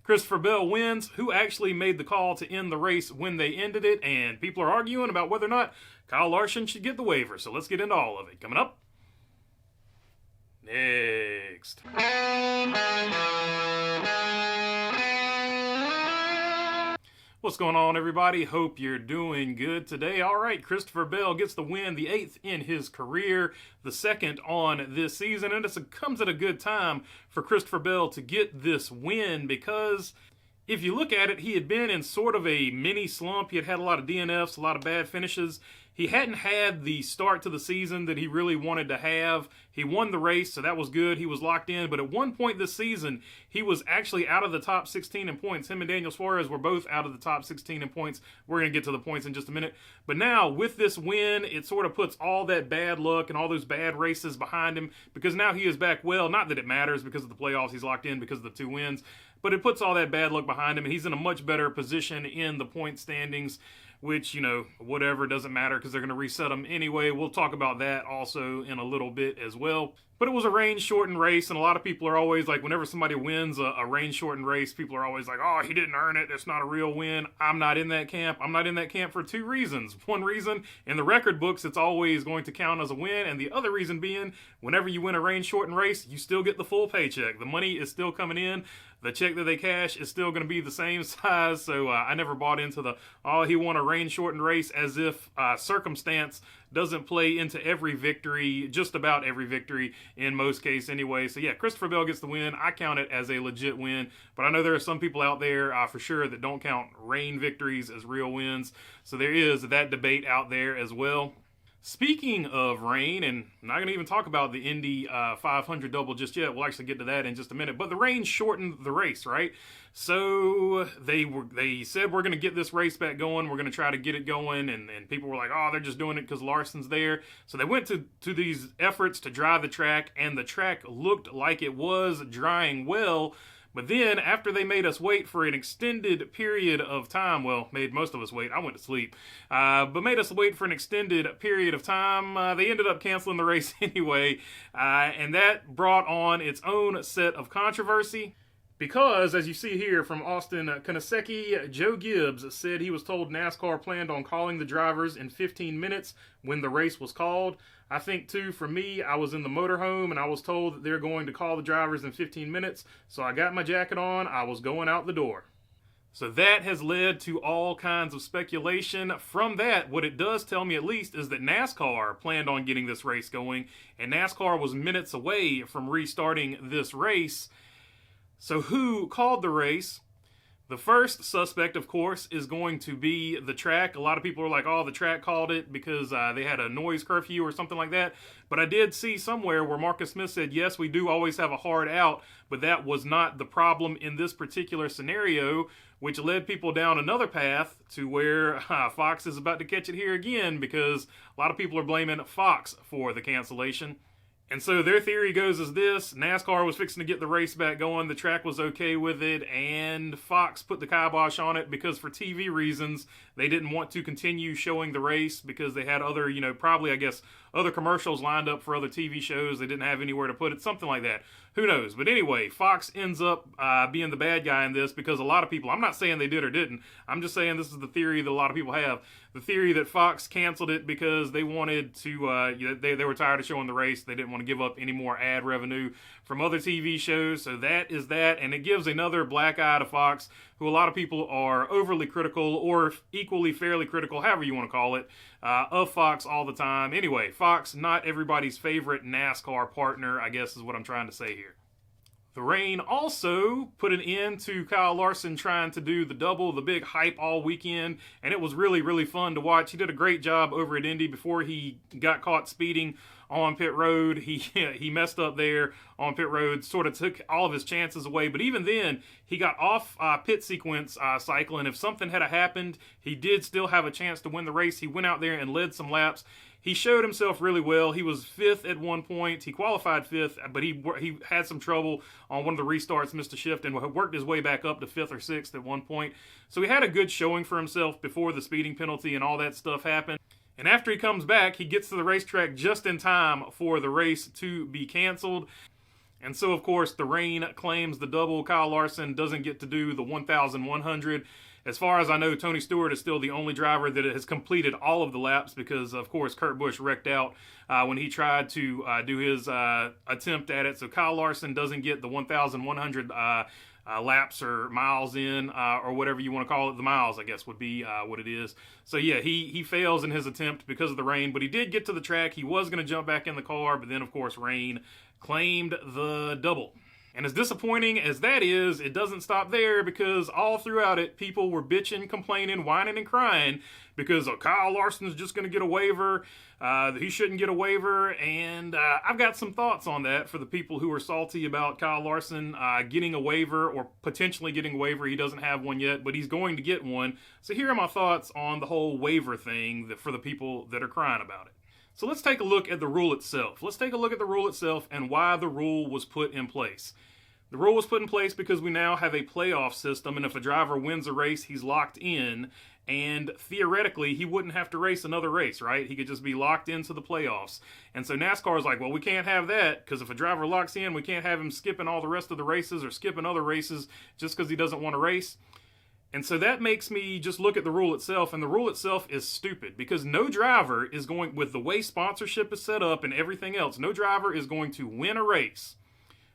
Christopher Bell wins. Who actually made the call to end the race when they ended it? And people are arguing about whether or not Kyle Larson should get the waiver. So let's get into all of it. Coming up next. What's going on, everybody? Hope you're doing good today. All right, Christopher Bell gets the win, the 8th in his career, the 2nd on this season, and it comes at a good time for Christopher Bell to get this win because if you look at it, he had been in sort of a mini slump. He had had a lot of DNFs, a lot of bad finishes. He hadn't had the start to the season that he really wanted to have. He won the race, so that was good. He was locked in. But at one point this season, he was actually out of the top 16 in points. Him and Daniel Suarez were both out of the top 16 in points. We're going to get to the points in just a minute. But now, with this win, it sort of puts all that bad luck and all those bad races behind him because now he is back well. Not that it matters because of the playoffs. He's locked in because of the 2 wins. But it puts all that bad luck behind him, and he's in a much better position in the point standings, which, whatever, doesn't matter because they're going to reset them anyway. We'll talk about that also in a little bit as well. But it was a rain-shortened race, and a lot of people are always like, whenever somebody wins a rain-shortened race, people are always like, oh, he didn't earn it. It's not a real win. I'm not in that camp. I'm not in that camp for 2 reasons. One reason, in the record books, it's always going to count as a win, and the other reason being, whenever you win a rain-shortened race, you still get the full paycheck. The money is still coming in. The check that they cash is still going to be the same size, so I never bought into he won a rain-shortened race, as if circumstance doesn't play into every victory, just about every victory in most cases anyway. So yeah, Christopher Bell gets the win. I count it as a legit win, but I know there are some people out there for sure that don't count rain victories as real wins. So there is that debate out there as well. Speaking of rain, and I'm not going to even talk about the Indy 500 double just yet. We'll actually get to that in just a minute. But the rain shortened the race, right? So they said, we're going to get this race back going. We're going to try to get it going. And people were like, oh, they're just doing it because Larson's there. So they went to these efforts to dry the track, and the track looked like it was drying well. But then, after they made us wait for an extended period of time, well, made most of us wait, I went to sleep, but made us wait for an extended period of time, they ended up canceling the race anyway, and that brought on its own set of controversy. Because, as you see here from Austin Kanesecki, Joe Gibbs said he was told NASCAR planned on calling the drivers in 15 minutes when the race was called. I think, too, for me, I was in the motorhome and I was told that they're going to call the drivers in 15 minutes. So I got my jacket on. I was going out the door. So that has led to all kinds of speculation. From that, what it does tell me at least is that NASCAR planned on getting this race going, and NASCAR was minutes away from restarting this race. So who called the race? The first suspect, of course, is going to be the track. A lot of people are like, oh, the track called it because they had a noise curfew or something like that. But I did see somewhere where Marcus Smith said, yes, we do always have a hard out, but that was not the problem in this particular scenario, which led people down another path to where Fox is about to catch it here again because a lot of people are blaming Fox for the cancellation. And so their theory goes as this: NASCAR was fixing to get the race back going, the track was okay with it, and Fox put the kibosh on it because for TV reasons, they didn't want to continue showing the race because they had other, probably, I guess, other commercials lined up for other TV shows. They didn't have anywhere to put it, something like that. Who knows? But anyway, Fox ends up being the bad guy in this because a lot of people, I'm not saying they did or didn't, I'm just saying this is the theory that a lot of people have. The theory that Fox canceled it because they wanted to, they were tired of showing the race. They didn't want to give up any more ad revenue from other TV shows. So that is that. And it gives another black eye to Fox, who a lot of people are overly critical or equally fairly critical, however you want to call it, of Fox all the time. Anyway, Fox, not everybody's favorite NASCAR partner, I guess is what I'm trying to say here. The rain also put an end to Kyle Larson trying to do the double, the big hype all weekend, and it was really, really fun to watch. He did a great job over at Indy before he got caught speeding on pit road. He messed up there on pit road, sort of took all of his chances away, but even then, he got off pit sequence cycle, and if something had happened, he did still have a chance to win the race. He went out there and led some laps. He showed himself really well. He was 5th at one point. He qualified 5th, but he had some trouble on one of the restarts, missed a shift, and worked his way back up to 5th or 6th at one point. So he had a good showing for himself before the speeding penalty and all that stuff happened. And after he comes back, he gets to the racetrack just in time for the race to be canceled. And so, of course, the rain claims the double. Kyle Larson doesn't get to do the 1,100. As far as I know, Tony Stewart is still the only driver that has completed all of the laps because, of course, Kurt Busch wrecked out when he tried to do his attempt at it. So Kyle Larson doesn't get the 1,100 laps or miles in, or whatever you want to call it. The miles, I guess, would be what it is. So, yeah, he fails in his attempt because of the rain, but he did get to the track. He was going to jump back in the car, but then, of course, rain claimed the double. And as disappointing as that is, it doesn't stop there, because all throughout it, people were bitching, complaining, whining, and crying because Kyle Larson's just going to get a waiver. He shouldn't get a waiver. And I've got some thoughts on that for the people who are salty about Kyle Larson getting a waiver, or potentially getting a waiver. He doesn't have one yet, but he's going to get one. So here are my thoughts on the whole waiver thing for the people that are crying about it. So let's take a look at the rule itself. Let's take a look at the rule itself and why the rule was put in place. The rule was put in place because we now have a playoff system, and if a driver wins a race, he's locked in, and theoretically, he wouldn't have to race another race, right? He could just be locked into the playoffs. And so NASCAR is like, well, we can't have that, because if a driver locks in, we can't have him skipping all the rest of the races or skipping other races just because he doesn't want to race. And so that makes me just look at the rule itself, and the rule itself is stupid, because no driver is going, with the way sponsorship is set up and everything else, no driver is going to win a race,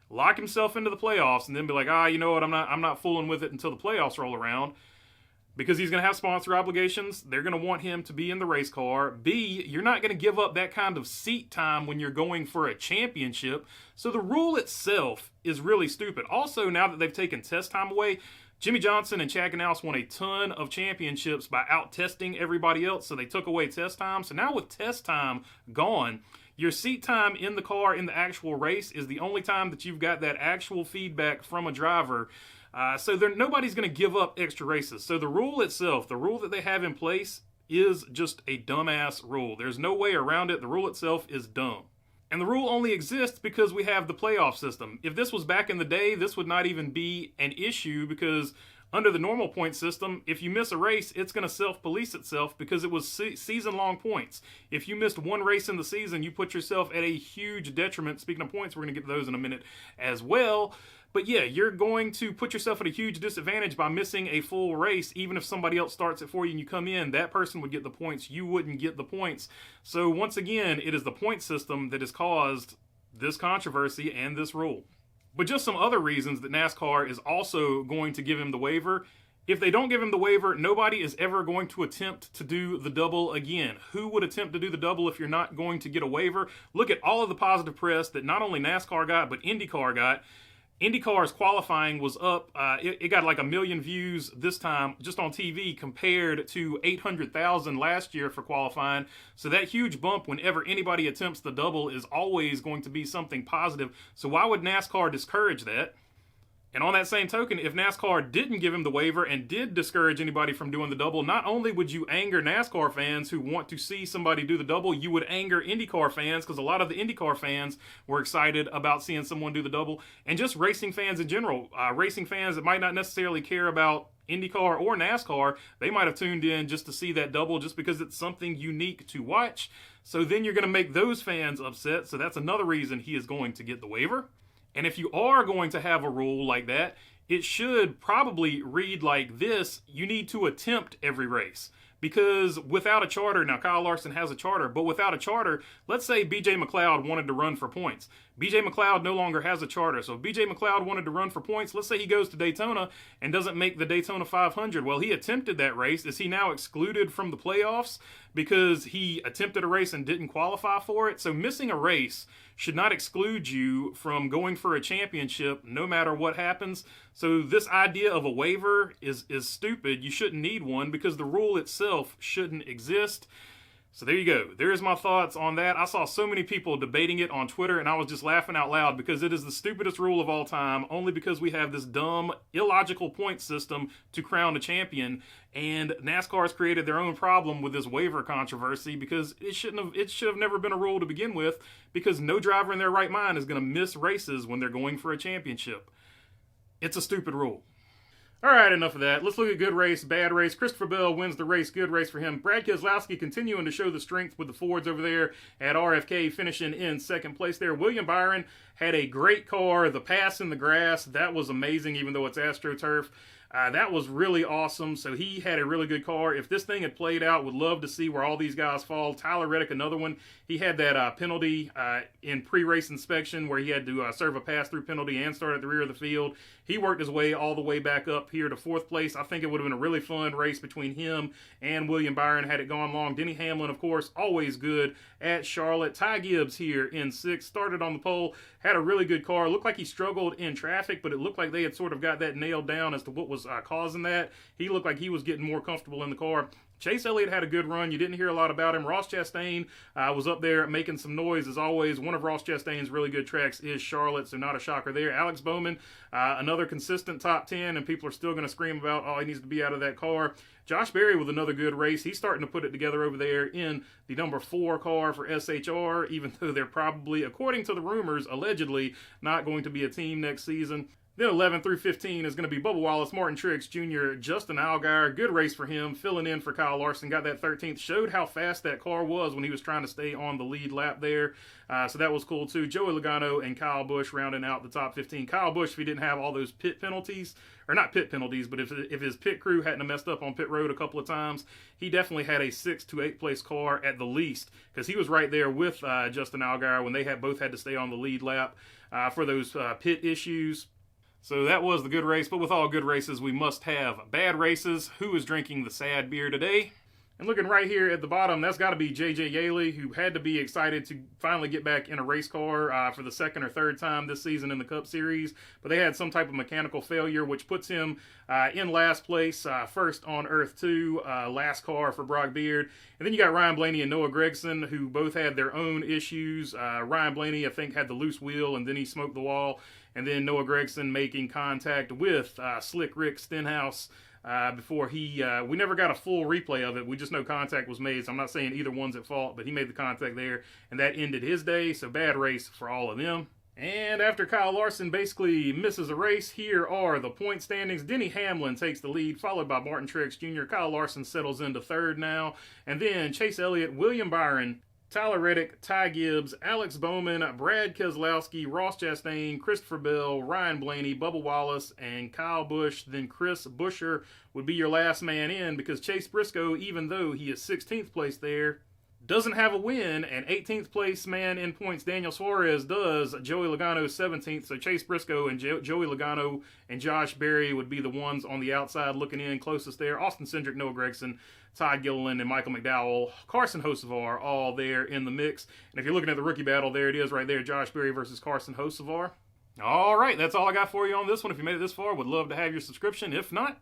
lock himself into the playoffs, and then be like, you know what, I'm not fooling with it until the playoffs roll around, because he's going to have sponsor obligations. They're going to want him to be in the race car. B, you're not going to give up that kind of seat time when you're going for a championship. So the rule itself is really stupid. Also, now that they've taken test time away, Jimmy Johnson and Chad Knaus won a ton of championships by out-testing everybody else, so they took away test time. So now with test time gone, your seat time in the car in the actual race is the only time that you've got that actual feedback from a driver. So nobody's going to give up extra races. So the rule itself, the rule that they have in place, is just a dumbass rule. There's no way around it. The rule itself is dumb. And the rule only exists because we have the playoff system. If this was back in the day, this would not even be an issue, because under the normal point system, if you miss a race, it's going to self-police itself because it was season-long points. If you missed one race in the season, you put yourself at a huge detriment. Speaking of points, we're going to get to those in a minute as well. But yeah, you're going to put yourself at a huge disadvantage by missing a full race. Even if somebody else starts it for you and you come in, that person would get the points. You wouldn't get the points. So once again, it is the point system that has caused this controversy and this rule. But just some other reasons that NASCAR is also going to give him the waiver. If they don't give him the waiver, nobody is ever going to attempt to do the double again. Who would attempt to do the double if you're not going to get a waiver? Look at all of the positive press that not only NASCAR got, but IndyCar got. IndyCar's qualifying was up. It got like 1 million views this time just on TV compared to 800,000 last year for qualifying. So that huge bump whenever anybody attempts the double is always going to be something positive. So why would NASCAR discourage that? And on that same token, if NASCAR didn't give him the waiver and did discourage anybody from doing the double, not only would you anger NASCAR fans who want to see somebody do the double, you would anger IndyCar fans, because a lot of the IndyCar fans were excited about seeing someone do the double, and just racing fans in general. Racing fans that might not necessarily care about IndyCar or NASCAR, they might have tuned in just to see that double just because it's something unique to watch. So then you're going to make those fans upset, so that's another reason he is going to get the waiver. And if you are going to have a rule like that, it should probably read like this: you need to attempt every race. Because without a charter, now Kyle Larson has a charter, but without a charter, let's say BJ McLeod wanted to run for points. BJ McLeod no longer has a charter. So if BJ McLeod wanted to run for points, let's say he goes to Daytona and doesn't make the Daytona 500. Well, he attempted that race. Is he now excluded from the playoffs because he attempted a race and didn't qualify for it? So missing a race should not exclude you from going for a championship no matter what happens. So this idea of a waiver is stupid. You shouldn't need one because the rule itself shouldn't exist. So there you go. There's my thoughts on that. I saw so many people debating it on Twitter, and I was just laughing out loud because it is the stupidest rule of all time, only because we have this dumb, illogical point system to crown a champion. And NASCAR has created their own problem with this waiver controversy because it should have never been a rule to begin with, because no driver in their right mind is going to miss races when they're going for a championship. It's a stupid rule. All right, enough of that. Let's look at good race, bad race. Christopher Bell wins the race. Good race for him. Brad Keselowski continuing to show the strength with the Fords over there at RFK, finishing in second place there. William Byron had a great car. The pass in the grass, that was amazing, even though it's AstroTurf. That was really awesome. So he had a really good car. If this thing had played out, would love to see where all these guys fall. Tyler Reddick, another one. He had that penalty in pre-race inspection where he had to serve a pass-through penalty and start at the rear of the field. He worked his way all the way back up here to fourth place. I think it would have been a really fun race between him and William Byron had it gone long. Denny Hamlin, of course, always good at Charlotte. Ty Gibbs here in sixth, started on the pole, had a really good car. Looked like he struggled in traffic, but it looked like they had sort of got that nailed down as to what was causing that. He looked like he was getting more comfortable in the car. Chase Elliott had a good run. You didn't hear a lot about him. Ross Chastain was up there making some noise as always. One of Ross Chastain's really good tracks is Charlotte, so not a shocker there. Alex Bowman, another consistent top 10, and people are still going to scream about, oh, he needs to be out of that car. Josh Berry with another good race. He's starting to put it together over there in the number 4 car for SHR, even though they're probably, according to the rumors, allegedly not going to be a team next season. Then 11 through 15 is going to be Bubba Wallace, Martin Truex Jr., Justin Allgaier. Good race for him, filling in for Kyle Larson. Got that 13th. Showed how fast that car was when he was trying to stay on the lead lap there. So that was cool too. Joey Logano and Kyle Busch rounding out the top 15. Kyle Busch, if he didn't have all those pit penalties, or not pit penalties, but if his pit crew hadn't messed up on pit road a couple of times, he definitely had a 6th to 8th place car at the least, because he was right there with Justin Allgaier when they both had to stay on the lead lap for those pit issues. So that was the good race, but with all good races, we must have bad races. Who is drinking the sad beer today? And looking right here at the bottom, that's got to be J.J. Yaley, who had to be excited to finally get back in a race car for the second or third time this season in the Cup Series. But they had some type of mechanical failure, which puts him in last place, first on Earth 2, last car for Brock Beard. And then you got Ryan Blaney and Noah Gragson, who both had their own issues. Ryan Blaney, I think, had the loose wheel, and then he smoked the wall. And then Noah Gragson making contact with Slick Rick Stenhouse before we never got a full replay of it. We just know contact was made, so I'm not saying either one's at fault, but he made the contact there, and that ended his day, so bad race for all of them. And after Kyle Larson basically misses a race, here are the point standings. Denny Hamlin takes the lead, followed by Martin Truex Jr. Kyle Larson settles into third now, and then Chase Elliott, William Byron, Tyler Reddick, Ty Gibbs, Alex Bowman, Brad Keselowski, Ross Chastain, Christopher Bell, Ryan Blaney, Bubba Wallace, and Kyle Busch. Then Chris Buescher would be your last man in, because Chase Briscoe, even though he is 16th place there, doesn't have a win, and 18th place man in points Daniel Suarez does. Joey Logano 17th, so Chase Briscoe and Joey Logano and Josh Berry would be the ones on the outside looking in closest there. Austin Cindric, Noah Gragson, Todd Gilliland, and Michael McDowell, Carson Hocevar, all there in the mix. And if you're looking at the rookie battle, there it is right there, Josh Berry versus Carson Hocevar. All right, that's all I got for you on this one. If you made it this far, would love to have your subscription. If not,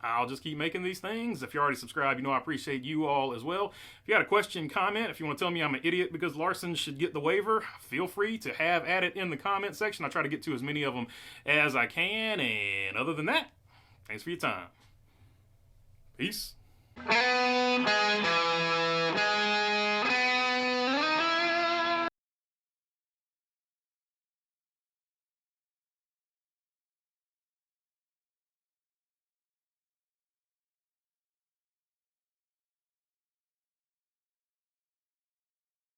I'll just keep making these things. If you're already subscribed, you know I appreciate you all as well. If you got a question, comment. If you want to tell me I'm an idiot because Larson should get the waiver, feel free to have at it in the comment section. I try to get to as many of them as I can. And other than that, thanks for your time. Peace.